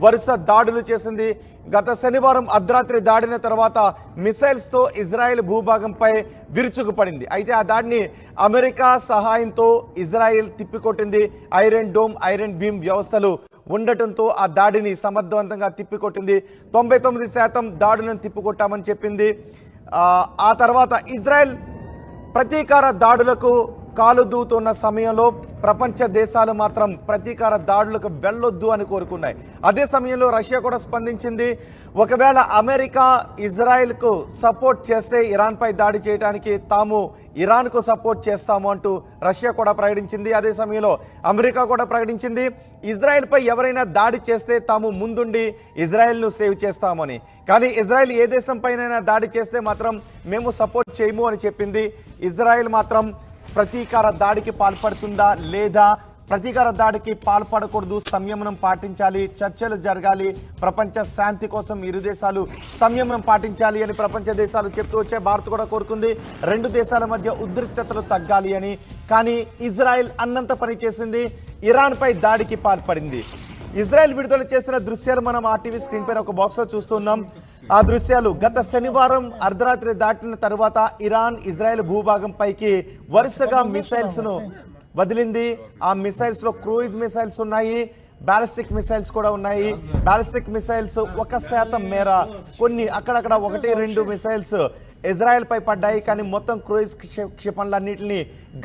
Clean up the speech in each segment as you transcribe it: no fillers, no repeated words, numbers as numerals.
వరుస దాడులు చేసింది. గత శనివారం అర్ధరాత్రి దాడిన తర్వాత మిసైల్స్తో ఇజ్రాయెల్ భూభాగంపై విరుచుకుపడింది. అయితే ఆ దాడిని అమెరికా సహాయంతో ఇజ్రాయెల్ తిప్పికొట్టింది. ఐరన్ డోమ్, ఐరన్ బీమ్ వ్యవస్థలు ఉండటంతో ఆ దాడిని సమర్థవంతంగా తిప్పికొట్టింది. 99% దాడులను తిప్పికొట్టామని చెప్పింది. ఆ తర్వాత ఇజ్రాయెల్ ప్రతీకార దాడులకు కాలు దూతున్న సమయంలో ప్రపంచ దేశాలు మాత్రం ప్రతీకార దాడులకు వెళ్ళొద్దు అని కోరుకున్నాయి. అదే సమయంలో రష్యా కూడా స్పందించింది. ఒకవేళ అమెరికా ఇజ్రాయెల్కు సపోర్ట్ చేస్తే ఇరాన్పై దాడి చేయడానికి తాము ఇరాన్కు సపోర్ట్ చేస్తాము అంటూ రష్యా కూడా ప్రకటించింది. అదే సమయంలో అమెరికా కూడా ప్రకటించింది ఇజ్రాయెల్పై ఎవరైనా దాడి చేస్తే తాము ముందుండి ఇజ్రాయెల్ను సేవ్ చేస్తామని. కానీ ఇజ్రాయెల్ ఏ దేశంపైనైనా దాడి చేస్తే మాత్రం మేము సపోర్ట్ చేయము అని చెప్పింది. ఇజ్రాయెల్ మాత్రం ప్రతీకార దాడికి పాల్పడుతుందా లేదా, ప్రతీకార దాడికి పాల్పడకూడదు, సంయమనం పాటించాలి, చర్చలు జరగాలి, ప్రపంచ శాంతి కోసం ఇరు దేశాలు సంయమనం పాటించాలి అని ప్రపంచ దేశాలు చెప్తూ వచ్చే భారత్ కూడా కోరుకుంది. రెండు దేశాల మధ్య ఉద్రిక్తతలు తగ్గాలి అని. కానీ ఇజ్రాయెల్ అన్నంత పని చేసింది, ఇరాన్పై దాడికి పాల్పడింది. ఇజ్రాయెల్ విడుదల చేసిన దృశ్యాలు మనం ఆర్టీవీ స్క్రీన్ పైన ఒక బాక్స్లో చూస్తున్నాం. ఆ దృశ్యాలు గత శనివారం అర్ధరాత్రి దాటిన తర్వాత ఇరాన్ ఇజ్రాయెల్ భూభాగంపైకి వరుసగా మిసైల్స్ను వదిలింది. ఆ మిసైల్స్లో క్రూయిజ్ మిసైల్స్ ఉన్నాయి, బ్యాలిస్టిక్ మిసైల్స్ కూడా ఉన్నాయి. బ్యాలిస్టిక్ మిసైల్స్ 1% మేర కొన్ని అక్కడక్కడ 1-2 మిసైల్స్ ఇజ్రాయెల్ పై పడ్డాయి. కానీ మొత్తం క్రూయిజ్ క్షిపణులన్నింటినీ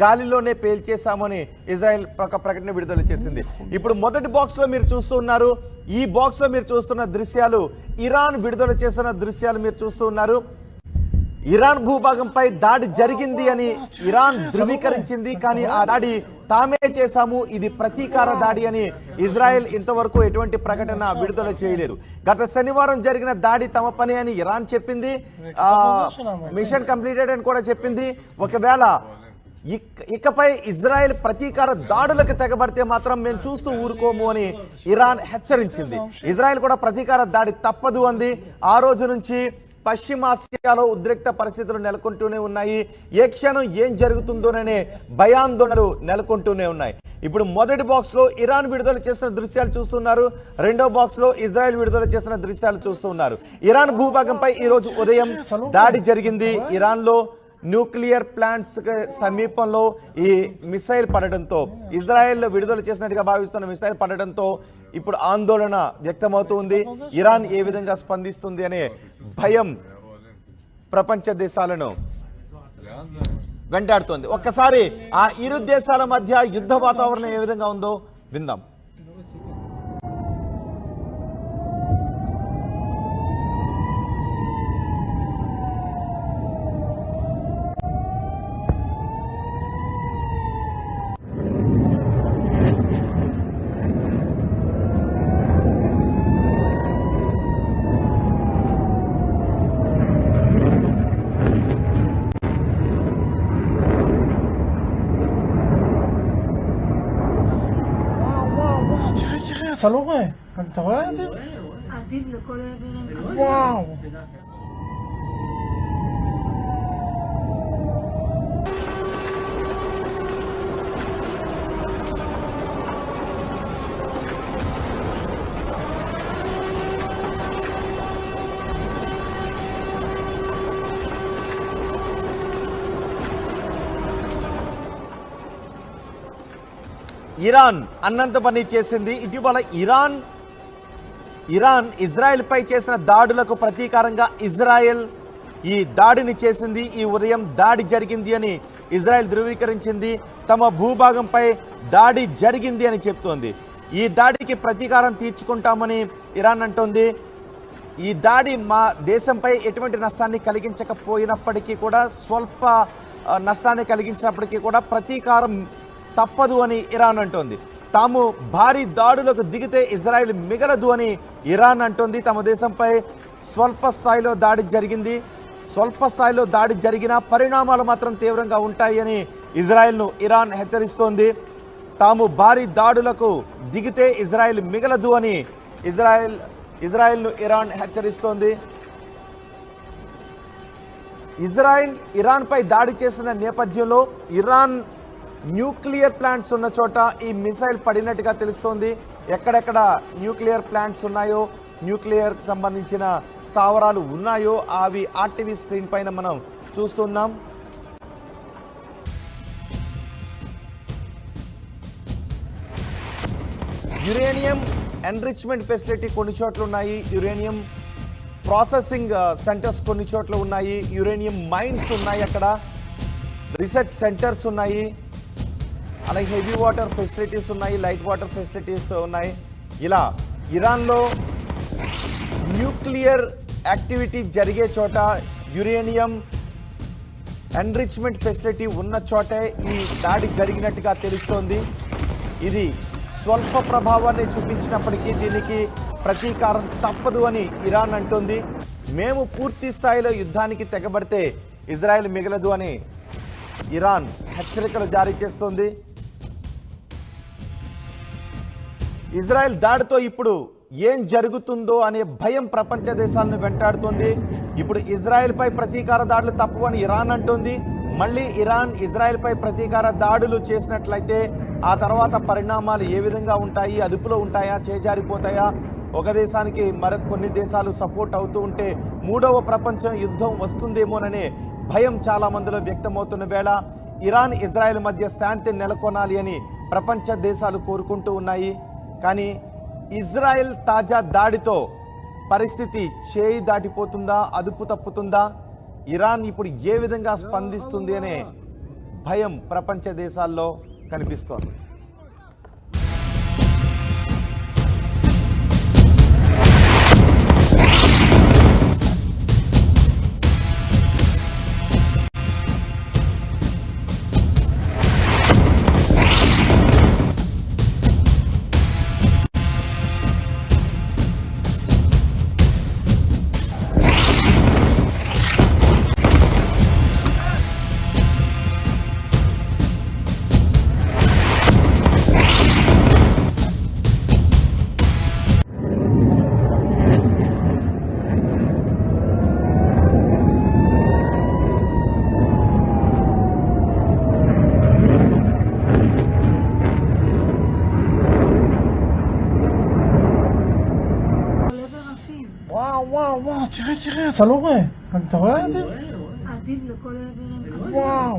గాలిలోనే పేల్చేశామని ఇజ్రాయెల్ ఒక ప్రకటన విడుదల చేసింది. ఇప్పుడు మొదటి బాక్స్లో మీరు చూస్తూ ఉన్నారు. ఈ బాక్స్లో మీరు చూస్తున్న దృశ్యాలు ఇరాన్ విడుదల చేసిన దృశ్యాలు మీరు చూస్తూ ఉన్నారు. ఇరాన్ భూభాగంపై దాడి జరిగింది అని ఇరాన్ ధృవీకరించింది. కానీ ఆ దాడి తామే చేశాము, ఇది ప్రతీకార దాడి అని ఇజ్రాయెల్ ఇంతవరకు ఎటువంటి ప్రకటన విడుదల చేయలేదు. గత శనివారం జరిగిన దాడి తమ పని అని ఇరాన్ చెప్పింది. మిషన్ కంప్లీటెడ్ అని కూడా చెప్పింది. ఒకవేళ ఇకపై ఇజ్రాయెల్ ప్రతీకార దాడులకు తెగబడితే మాత్రం మేము చూస్తూ ఊరుకోము అని ఇరాన్ హెచ్చరించింది. ఇజ్రాయెల్ కూడా ప్రతీకార దాడి తప్పదు అంది. ఆ రోజు నుంచి పశ్చిమాసియాలో ఉద్రిక్త పరిస్థితులు నెలకొంటూనే ఉన్నాయి. ఏ క్షణం ఏం జరుగుతుందోననే భయాందోళనలు నెలకొంటూనే ఉన్నాయి. ఇప్పుడు మొదటి బాక్స్లో ఇరాన్ విడుదల చేసిన దృశ్యాలు చూస్తున్నారు. రెండో బాక్స్లో ఇజ్రాయెల్ విడుదల చేసిన దృశ్యాలు చూస్తున్నారు. ఇరాన్ భూభాగంపై ఈరోజు ఉదయం దాడి జరిగింది. ఇరాన్లో న్యూక్లియర్ ప్లాంట్స్ సమీపంలో ఈ మిసైల్ పడడంతో, ఇజ్రాయెల్ విడుదల చేసినట్టుగా భావిస్తున్న మిసైల్ పడడంతో ఇప్పుడు ఆందోళన వ్యక్తమవుతుంది. ఇరాన్ ఏ విధంగా స్పందిస్తుంది అనే భయం ప్రపంచ దేశాలను వెంటాడుతోంది. ఒక్కసారి ఆ ఇరు దేశాల మధ్య యుద్ధ వాతావరణం ఏ విధంగా ఉందో విందాం. אתה לא רואה, אתה רואה את זה? עתיד לכל העברים. וואו. ఇరాన్ అన్నంత పని చేసింది. ఇటీవల ఇరాన్ ఇజ్రాయెల్ పై చేసిన దాడులకు ప్రతీకారంగా ఇజ్రాయెల్ ఈ దాడిని చేసింది. ఈ ఉదయం దాడి జరిగింది అని ఇజ్రాయెల్ ధృవీకరించింది. తమ భూభాగంపై దాడి జరిగింది అని చెప్తోంది. ఈ దాడికి ప్రతీకారం తీర్చుకుంటామని ఇరాన్ అంటోంది. ఈ దాడి మా దేశంపై ఎటువంటి నష్టాన్ని కలిగించకపోయినప్పటికీ కూడా, స్వల్ప నష్టాన్ని కలిగించినప్పటికీ కూడా ప్రతీకారం తప్పదు అని ఇరాన్ అంటోంది. తాము భారీ దాడులకు దిగితే ఇజ్రాయెల్ మిగలదు అని ఇరాన్ అంటోంది. తమ దేశంపై స్వల్ప స్థాయిలో దాడి జరిగింది. స్వల్ప స్థాయిలో దాడి జరిగిన పరిణామాలు మాత్రం తీవ్రంగా ఉంటాయి అని ఇజ్రాయెల్ను ఇరాన్ హెచ్చరిస్తోంది. తాము భారీ దాడులకు దిగితే ఇజ్రాయెల్ మిగలదు అని ఇజ్రాయెల్ను ఇరాన్ హెచ్చరిస్తోంది. ఇజ్రాయెల్ ఇరాన్పై దాడి చేసిన నేపథ్యంలో ఇరాన్ న్యూక్లియర్ ప్లాంట్స్ ఉన్న చోట ఈ మిసైల్ పడినట్టుగా తెలుస్తోంది. ఎక్కడెక్కడ న్యూక్లియర్ ప్లాంట్స్ ఉన్నాయో, న్యూక్లియర్కి సంబంధించిన స్థావరాలు ఉన్నాయో అవి ఆర్టీవీ స్క్రీన్ పైన మనం చూస్తున్నాం. యురేనియం ఎన్రిచ్మెంట్ ఫెసిలిటీ కొన్ని చోట్ల ఉన్నాయి, యురేనియం ప్రాసెసింగ్ సెంటర్స్ కొన్ని చోట్ల ఉన్నాయి, యురేనియం మైన్స్ ఉన్నాయి, అక్కడ రీసెర్చ్ సెంటర్స్ ఉన్నాయి, అలాగే హెవీ వాటర్ ఫెసిలిటీస్ ఉన్నాయి, లైట్ వాటర్ ఫెసిలిటీస్ ఉన్నాయి. ఇలా ఇరాన్లో న్యూక్లియర్ యాక్టివిటీ జరిగే చోట, యురేనియం ఎన్రిచ్మెంట్ ఫెసిలిటీ ఉన్న చోటే ఈ దాడి జరిగినట్టుగా తెలుస్తోంది. ఇది స్వల్ప ప్రభావాన్ని చూపించినప్పటికీ దీనికి ప్రతీకారం తప్పదు అని ఇరాన్ అంటోంది. మేము పూర్తి స్థాయిలో యుద్ధానికి తెగబడితే ఇజ్రాయెల్ మిగలదు అని ఇరాన్ హెచ్చరికలు జారీ చేస్తోంది. ఇజ్రాయెల్ దాడితో ఇప్పుడు ఏం జరుగుతుందో అనే భయం ప్రపంచ దేశాలను వెంటాడుతోంది. ఇప్పుడు ఇజ్రాయెల్పై ప్రతీకార దాడులు తప్పవని ఇరాన్ అంటోంది. మళ్ళీ ఇరాన్ ఇజ్రాయెల్పై ప్రతీకార దాడులు చేసినట్లయితే ఆ తర్వాత పరిణామాలు ఏ విధంగా ఉంటాయి, అదుపులో ఉంటాయా, చేజారిపోతాయా, ఒక దేశానికి కొన్ని దేశాలు సపోర్ట్ అవుతూ ఉంటే మూడవ ప్రపంచ యుద్ధం వస్తుందేమోననే భయం చాలా మందిలో వ్యక్తమవుతున్న వేళ ఇరాన్ ఇజ్రాయెల్ మధ్య శాంతి నెలకొనాలి అని ప్రపంచ దేశాలు కోరుకుంటూ ఉన్నాయి. కానీ ఇజ్రాయెల్ తాజా దాడితో పరిస్థితి చేయి దాటిపోతుందా, అదుపు తప్పుతుందా, ఇరాన్ ఇప్పుడు ఏ విధంగా స్పందిస్తుంది అనే భయం ప్రపంచ దేశాల్లో కనిపిస్తోంది. וואו, תראה, אתה לא רואה? אתה רואה את זה? עתיד לכל עבר הם עתיד. וואו.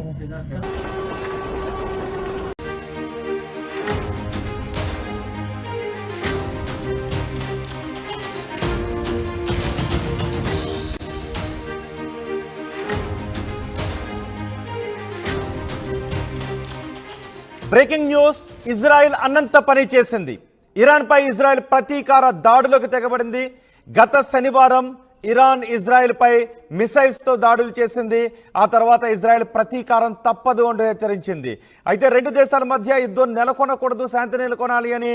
బ్రేకింగ్ న్యూస్, ఇజ్రాయెల్ అనంత పని చేసింది. ఇరాన్పై ఇజ్రాయెల్ ప్రతీకార దాడులకు తెగబడింది. గత శనివారం ఇరాన్ ఇజ్రాయెల్పై మిసైల్స్తో దాడులు చేసింది. ఆ తర్వాత ఇజ్రాయెల్ ప్రతీకారం తప్పదు అంటూ హెచ్చరించింది. అయితే రెండు దేశాల మధ్య యుద్ధం నెలకొనకూడదు, శాంతి నెలకొనాలి అని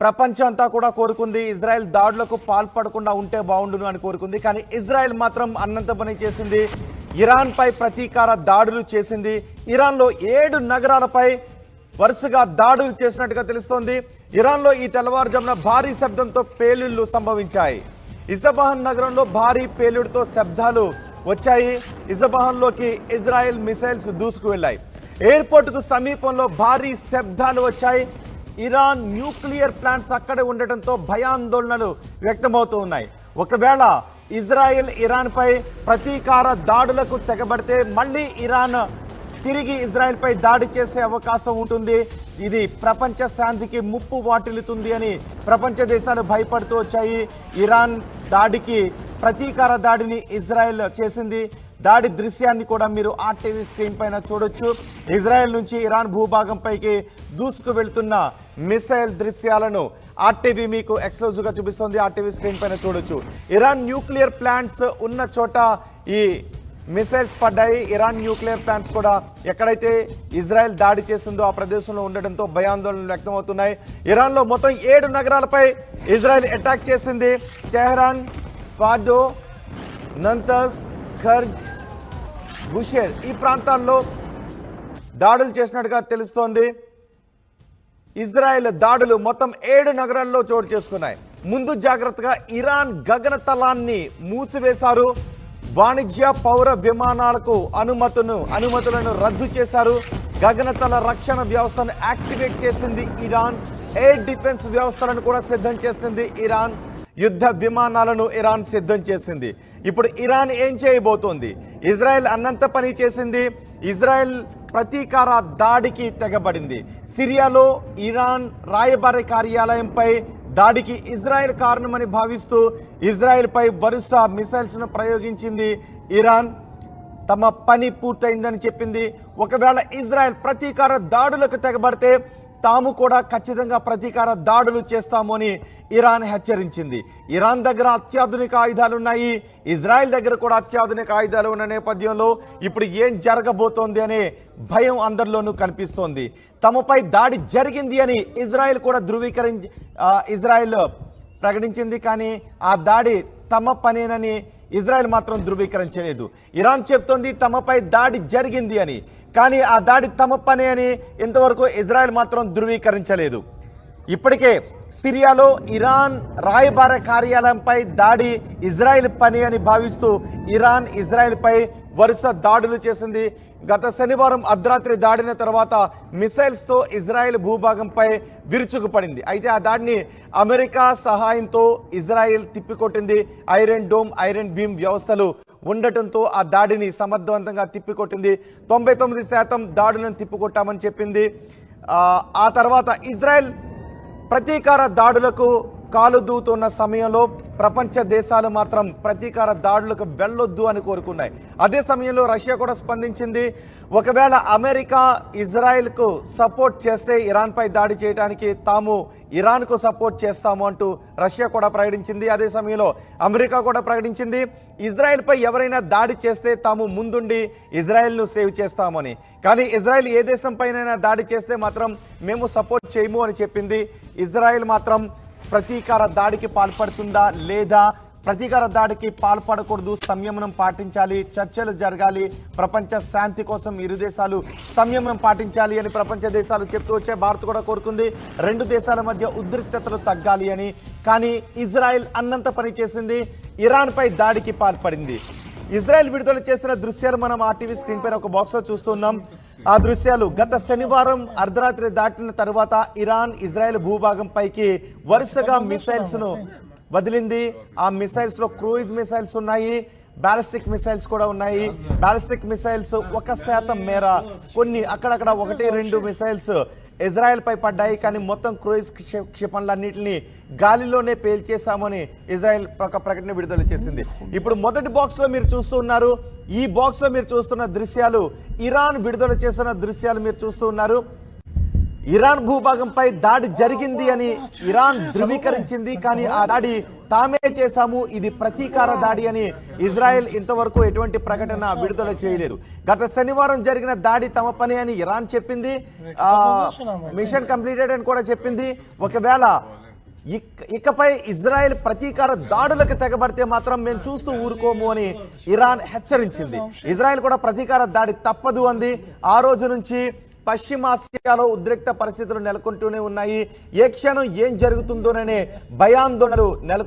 ప్రపంచం అంతా కూడా కోరుకుంది. ఇజ్రాయెల్ దాడులకు పాల్పడకుండా ఉంటే బాగుండును అని కోరుకుంది. కానీ ఇజ్రాయెల్ మాత్రం అన్నంత పని చేసింది. ఇరాన్పై ప్రతీకార దాడులు చేసింది. ఇరాన్లో 7 నగరాలపై వరుసగా దాడులు చేసినట్టుగా తెలుస్తోంది. ఇరాన్లో ఈ తెల్లవారుజామున భారీ శబ్దంతో పేలుళ్లు సంభవించాయి. ఇజబాహన్ నగరంలో భారీ పేలుడుతో శబ్దాలు వచ్చాయి. ఇజబాహన్లోకి ఇజ్రాయెల్ మిసైల్స్ దూసుకు వెళ్ళాయి. ఎయిర్పోర్టుకు సమీపంలో భారీ శబ్దాలు వచ్చాయి. ఇరాన్ న్యూక్లియర్ ప్లాంట్స్ అక్కడే ఉండటంతో భయాందోళనలు వ్యక్తమవుతూ ఉన్నాయి. ఒకవేళ ఇజ్రాయెల్ ఇరాన్పై ప్రతీకార దాడులకు తెగబడితే మళ్ళీ ఇరాన్ తిరిగి ఇజ్రాయెల్పై దాడి చేసే అవకాశం ఉంటుంది. ఇది ప్రపంచ శాంతికి ముప్పు వాటిల్లుతుంది అని ప్రపంచ దేశాలు భయపడుతూ వచ్చాయి. ఇరాన్ దాడికి ప్రతీకార దాడిని ఇజ్రాయెల్ చేసింది. దాడి దృశ్యాన్ని కూడా మీరు ఆర్టీవీ స్క్రీన్ పైన చూడొచ్చు. ఇజ్రాయెల్ నుంచి ఇరాన్ భూభాగంపైకి దూసుకు వెళ్తున్న మిసైల్ దృశ్యాలను ఆర్టీవీ మీకు ఎక్స్క్లూజివ్గా చూపిస్తుంది. ఆర్టీవీ స్క్రీన్ పైన చూడొచ్చు. ఇరాన్ న్యూక్లియర్ ప్లాంట్స్ ఉన్న చోట ఈ మిసైల్స్ పడ్డాయి. ఇరాన్ న్యూక్లియర్ ప్లాంట్స్ కూడా ఎక్కడైతే ఇజ్రాయెల్ దాడి చేసిందో ఆ ప్రదేశంలో ఉండడంతో భయాందోళనలు వ్యక్తమవుతున్నాయి. ఇరాన్లో మొత్తం 7 నగరాలపై ఇజ్రాయెల్ అటాక్ చేసింది. టెహరాన్, ఫాడో, నంతస్, ఖర్గ్, బుషేర్ ఈ ప్రాంతాల్లో దాడులు చేసినట్టుగా తెలుస్తోంది. ఇజ్రాయెల్ దాడులు మొత్తం 7 నగరాల్లో చోటు చేసుకున్నాయి. ముందు జాగ్రత్తగా ఇరాన్ గగనతలాన్ని మూసివేశారు. వాణిజ్య పౌర విమానాలకు అనుమతులను రద్దు చేశారు. గగనతల రక్షణ వ్యవస్థను యాక్టివేట్ చేసింది ఇరాన్. ఎయిర్ డిఫెన్స్ వ్యవస్థలను కూడా సిద్ధం చేసింది ఇరాన్. యుద్ధ విమానాలను ఇరాన్ సిద్ధం చేసింది. ఇప్పుడు ఇరాన్ ఏం చేయబోతోంది? ఇజ్రాయెల్ అన్నంత పని చేసింది. ఇజ్రాయెల్ ప్రతీకార దాడికి తెగబడింది. సిరియాలో ఇరాన్ రాయబార కార్యాలయంపై దాడికి ఇజ్రాయెల్ కారణమని భావిస్తూ ఇజ్రాయెల్పై వరుస మిసైల్స్ను ప్రయోగించింది ఇరాన్. తమ పని పూర్తయిందని చెప్పింది. ఒకవేళ ఇజ్రాయెల్ ప్రతీకార దాడులకు తెగబడితే తాము కూడా ఖచ్చితంగా ప్రతీకార దాడులు చేస్తాము అని ఇరాన్ హెచ్చరించింది. ఇరాన్ దగ్గర అత్యాధునిక ఆయుధాలు ఉన్నాయి, ఇజ్రాయెల్ దగ్గర కూడా అత్యాధునిక ఆయుధాలు ఉన్న నేపథ్యంలో ఇప్పుడు ఏం జరగబోతోంది అనే భయం అందరిలోనూ కనిపిస్తోంది. తమపై దాడి జరిగింది అని ఇజ్రాయెల్ కూడా ఇజ్రాయెల్ ప్రకటించింది. కానీ ఆ దాడి తమ పనేనని ఇజ్రాయెల్ మాత్రం ధృవీకరించలేదు. ఇరాన్ చెప్తోంది తమపై దాడి జరిగింది అని, కానీ ఆ దాడి తమ పనే అని ఇంతవరకు ఇజ్రాయెల్ మాత్రం ధృవీకరించలేదు. ఇప్పటికే సిరియాలో ఇరాన్ రాయబార కార్యాలయంపై దాడి ఇజ్రాయెల్ పని అని భావిస్తూ ఇరాన్ ఇజ్రాయెల్పై వరుస దాడులు చేసింది. గత శనివారం అర్ధరాత్రి దాడిన తర్వాత మిసైల్స్తో ఇజ్రాయెల్ భూభాగంపై విరుచుకుపడింది. అయితే ఆ దాడిని అమెరికా సహాయంతో ఇజ్రాయెల్ తిప్పికొట్టింది. ఐరన్ డోమ్, ఐరన్ బీమ్ వ్యవస్థలు ఉండటంతో ఆ దాడిని సమర్థవంతంగా తిప్పికొట్టింది. 99% దాడులను తిప్పికొట్టామని చెప్పింది. ఆ తర్వాత ఇజ్రాయెల్ ప్రతీకార దాడులకు కాలు దూతున్న సమయంలో ప్రపంచ దేశాలు మాత్రం ప్రతీకార దాడులకు వెళ్ళొద్దు అని కోరుకున్నాయి. అదే సమయంలో రష్యా కూడా స్పందించింది. ఒకవేళ అమెరికా ఇజ్రాయెల్కు సపోర్ట్ చేస్తే ఇరాన్పై దాడి చేయడానికి తాము ఇరాన్కు సపోర్ట్ చేస్తాము అంటూ రష్యా కూడా ప్రకటించింది. అదే సమయంలో అమెరికా కూడా ప్రకటించింది ఇజ్రాయెల్పై ఎవరైనా దాడి చేస్తే తాము ముందుండి ఇజ్రాయెల్ను సేవ్ చేస్తామని. కానీ ఇజ్రాయెల్ ఏ దేశంపైనైనా దాడి చేస్తే మాత్రం మేము సపోర్ట్ చేయము అని చెప్పింది. ఇజ్రాయెల్ మాత్రం ప్రతీకార దాడికి పాల్పడుతుందా లేదా, ప్రతీకార దాడికి పాల్పడకూడదు, సంయమనం పాటించాలి, చర్చలు జరగాలి, ప్రపంచ శాంతి కోసం ఇరు దేశాలు సంయమనం పాటించాలి అని ప్రపంచ దేశాలు చెప్తూ వచ్చే భారత్ కూడా కోరుకుంది. రెండు దేశాల మధ్య ఉద్రిక్తతలు తగ్గాలి అని. కానీ ఇజ్రాయెల్ అన్నంత పని చేసింది, ఇరాన్పై దాడికి పాల్పడింది. ఇజ్రాయెల్ విడుదల చేసిన దృశ్యాలు మనం ఆర్టీవీ స్క్రీన్ పైన ఒక బాక్స్లో చూస్తున్నాం. ఆ దృశ్యాలు గత శనివారం అర్ధరాత్రి దాటిన తర్వాత ఇరాన్ ఇజ్రాయెల్ భూభాగం పైకి వరుసగా మిసైల్స్ను వదిలింది. ఆ మిసైల్స్లో క్రూయిజ్ మిసైల్స్ ఉన్నాయి, బ్యాలిస్టిక్ మిసైల్స్ కూడా ఉన్నాయి. బ్యాలిస్టిక్ మిసైల్స్ 1% మేర కొన్ని అక్కడక్కడ 1-2 మిసైల్స్ ఇజ్రాయెల్ పై పడ్డాయి. కానీ మొత్తం క్రూయిజ్ క్షిపణులన్నింటినీ గాలిలోనే పేల్చేశామని ఇజ్రాయెల్ ఒక ప్రకటన విడుదల చేసింది. ఇప్పుడు మొదటి బాక్స్లో మీరు చూస్తున్నారు, ఈ బాక్స్లో మీరు చూస్తున్న దృశ్యాలు ఇరాన్ విడుదల చేసిన దృశ్యాలు మీరు చూస్తూ ఉన్నారు. ఇరాన్ భూభాగంపై దాడి జరిగింది అని ఇరాన్ ధృవీకరించింది. కానీ ఆ దాడి తామే చేశాము, ఇది ప్రతీకార దాడి అని ఇజ్రాయెల్ ఇంతవరకు ఎటువంటి ప్రకటన విడుదల చేయలేదు. గత శనివారం జరిగిన దాడి తమ పని అని ఇరాన్ చెప్పింది. మిషన్ కంప్లీటెడ్ అని కూడా చెప్పింది. ఒకవేళ ఇకపై ఇజ్రాయెల్ ప్రతీకార దాడులకు తెగబడితే మాత్రం మేము చూస్తూ ఊరుకోము అని ఇరాన్ హెచ్చరించింది. ఇజ్రాయెల్ కూడా ప్రతీకార దాడి తప్పదు అంది. ఆ రోజు నుంచి పశ్చిమాసియాలో ఉద్రిక్త పరిస్థితులు నెలకొంటూనే ఉన్నాయి. ఏ క్షణం ఏం జరుగుతుందోననే భయాందోళనలు